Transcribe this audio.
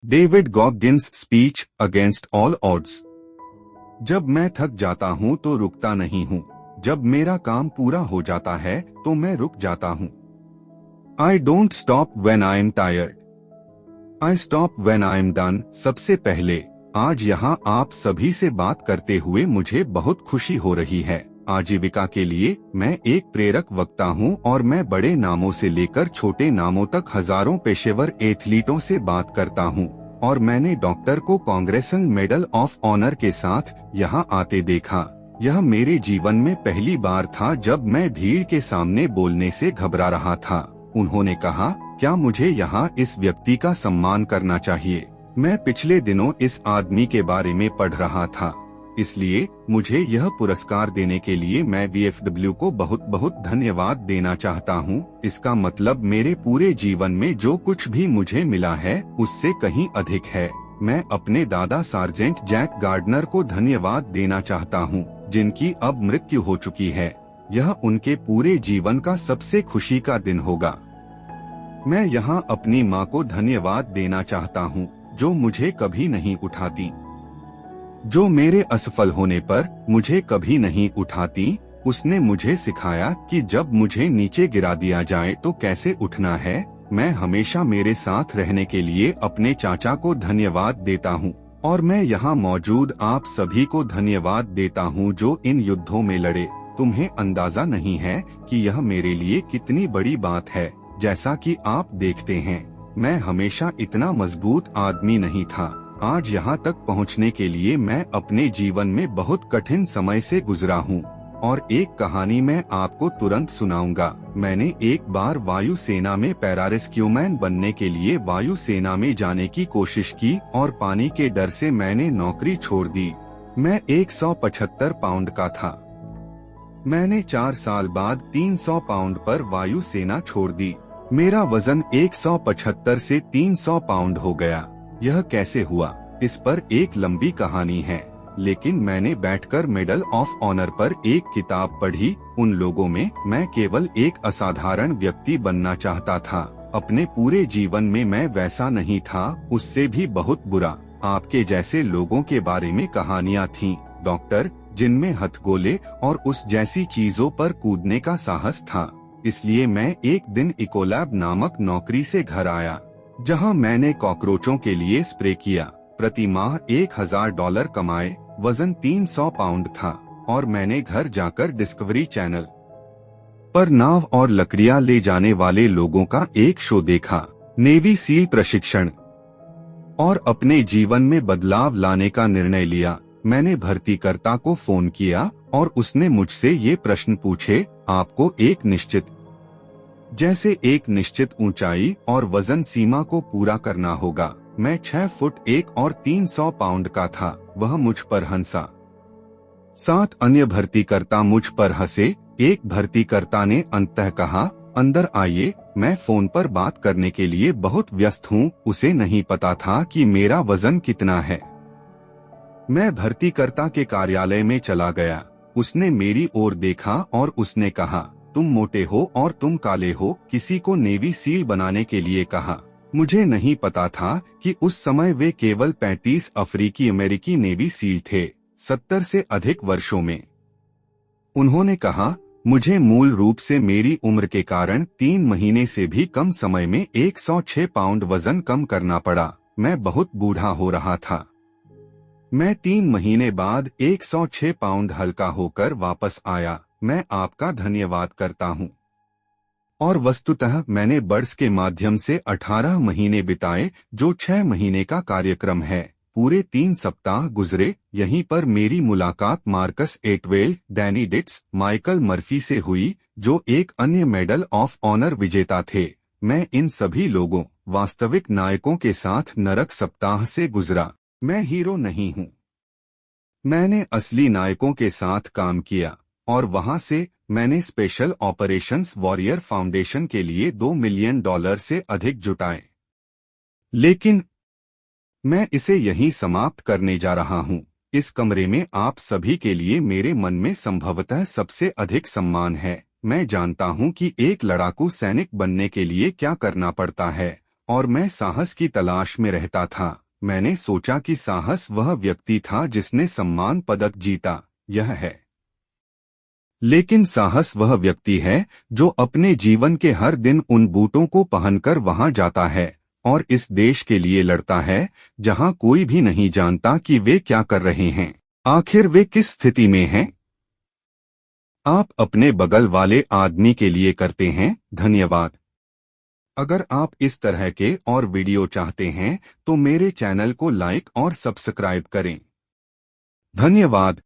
David Goggins speech against all odds. जब मैं थक जाता हूँ तो रुकता नहीं हूँ। जब मेरा काम पूरा हो जाता है तो मैं रुक जाता हूँ। I don't stop when I am tired, I stop when I am done. सबसे पहले आज यहाँ आप सभी से बात करते हुए मुझे बहुत खुशी हो रही है। आजीविका के लिए मैं एक प्रेरक वक्ता हूँ और मैं बड़े नामों से लेकर छोटे नामों तक हजारों पेशेवर एथलीटों से बात करता हूँ और मैंने डॉक्टर को कांग्रेसन मेडल ऑफ ऑनर के साथ यहाँ आते देखा। यह मेरे जीवन में पहली बार था जब मैं भीड़ के सामने बोलने से घबरा रहा था। उन्होंने कहा, क्या मुझे यहाँ इस व्यक्ति का सम्मान करना चाहिए? मैं पिछले दिनों इस आदमी के बारे में पढ़ रहा था, इसलिए मुझे यह पुरस्कार देने के लिए मैं VFW को बहुत बहुत धन्यवाद देना चाहता हूँ। इसका मतलब मेरे पूरे जीवन में जो कुछ भी मुझे मिला है उससे कहीं अधिक है। मैं अपने दादा सार्जेंट जैक गार्डनर को धन्यवाद देना चाहता हूँ, जिनकी अब मृत्यु हो चुकी है। यह उनके पूरे जीवन का सबसे खुशी का दिन होगा। मैं यहाँ अपनी माँ को धन्यवाद देना चाहता हूँ, जो मुझे कभी नहीं उठाती, जो मेरे असफल होने पर मुझे कभी नहीं उठाती। उसने मुझे सिखाया कि जब मुझे नीचे गिरा दिया जाए तो कैसे उठना है। मैं हमेशा मेरे साथ रहने के लिए अपने चाचा को धन्यवाद देता हूँ और मैं यहाँ मौजूद आप सभी को धन्यवाद देता हूँ जो इन युद्धों में लड़े। तुम्हें अंदाजा नहीं है कि यह मेरे लिए कितनी बड़ी बात है। जैसा कि आप देखते हैं, मैं हमेशा इतना मजबूत आदमी नहीं था। आज यहाँ तक पहुँचने के लिए मैं अपने जीवन में बहुत कठिन समय से गुजरा हूँ और एक कहानी मैं आपको तुरंत सुनाऊंगा। मैंने एक बार वायुसेना में पैरारेस्क्यूमैन बनने के लिए वायुसेना में जाने की कोशिश की और पानी के डर से मैंने नौकरी छोड़ दी। मैं 175 पाउंड का था। मैंने 4 साल बाद 300 पाउंड पर वायुसेना छोड़ दी। मेरा वजन 175 से 300 पाउंड हो गया। यह कैसे हुआ, इस पर एक लंबी कहानी है, लेकिन मैंने बैठकर मेडल ऑफ ऑनर पर एक किताब पढ़ी। उन लोगों में मैं केवल एक असाधारण व्यक्ति बनना चाहता था। अपने पूरे जीवन में मैं वैसा नहीं था, उससे भी बहुत बुरा। आपके जैसे लोगों के बारे में कहानियाँ थीं, डॉक्टर, जिनमें हथगोले और उस जैसी चीजों पर कूदने का साहस था। इसलिए मैं एक दिन इकोलैब नामक नौकरी से घर आया, जहां मैंने कॉकरोचों के लिए स्प्रे किया। प्रति माह $1000 कमाए। वजन 300 पाउंड था और मैंने घर जाकर डिस्कवरी चैनल पर नाव और लकड़ियां ले जाने वाले लोगों का एक शो देखा, नेवी सील प्रशिक्षण, और अपने जीवन में बदलाव लाने का निर्णय लिया। मैंने भर्तीकर्ता को फोन किया और उसने मुझसे ये प्रश्न पूछे, आपको एक निश्चित ऊंचाई और वजन सीमा को पूरा करना होगा। मैं 6 फुट 1 और 300 पाउंड का था। वह मुझ पर हंसा। 7 अन्य भर्तीकर्ता मुझ पर हंसे। एक भर्तीकर्ता ने अंततः कहा, अंदर आइए, मैं फोन पर बात करने के लिए बहुत व्यस्त हूँ। उसे नहीं पता था कि मेरा वजन कितना है। मैं भर्तीकर्ता के कार्यालय में चला गया। उसने मेरी ओर देखा और उसने कहा, तुम मोटे हो और तुम काले हो, किसी को नेवी सील बनाने के लिए कहा। मुझे नहीं पता था कि उस समय वे केवल 35 अफ्रीकी अमेरिकी नेवी सील थे, 70 से अधिक वर्षों में। उन्होंने कहा, मुझे मूल रूप से मेरी उम्र के कारण 3 महीने से भी कम समय में 106 पाउंड वजन कम करना पड़ा। मैं बहुत बूढ़ा हो रहा था। मैं 3 महीने बाद 106 पाउंड हल्का होकर वापस आया। मैं आपका धन्यवाद करता हूँ। और वस्तुतः मैंने बर्ड्स के माध्यम से 18 महीने बिताए, जो 6 महीने का कार्यक्रम है। पूरे 3 सप्ताह गुजरे। यहीं पर मेरी मुलाकात Marcus Atwell, Danny Ditts, Michael Murphy से हुई, जो एक अन्य मेडल ऑफ ऑनर विजेता थे। मैं इन सभी लोगों, वास्तविक नायकों के साथ नरक सप्ताह से गुजरा। मैं हीरो नहीं हूँ। मैंने असली नायकों के साथ काम किया और वहां से मैंने स्पेशल ऑपरेशंस वॉरियर फाउंडेशन के लिए $2 मिलियन से अधिक जुटाए। लेकिन मैं इसे यहीं समाप्त करने जा रहा हूँ। इस कमरे में आप सभी के लिए मेरे मन में संभवतः सबसे अधिक सम्मान है। मैं जानता हूँ कि एक लड़ाकू सैनिक बनने के लिए क्या करना पड़ता है और मैं साहस की तलाश में रहता था। मैंने सोचा कि साहस वह व्यक्ति था जिसने सम्मान पदक जीता। यह है। लेकिन साहस वह व्यक्ति है जो अपने जीवन के हर दिन उन बूटों को पहनकर वहां जाता है और इस देश के लिए लड़ता है जहां कोई भी नहीं जानता कि वे क्या कर रहे हैं, आखिर वे किस स्थिति में हैं। आप अपने बगल वाले आदमी के लिए करते हैं। धन्यवाद। अगर आप इस तरह के और वीडियो चाहते हैं तो मेरे चैनल को लाइक और सब्सक्राइब करें। धन्यवाद।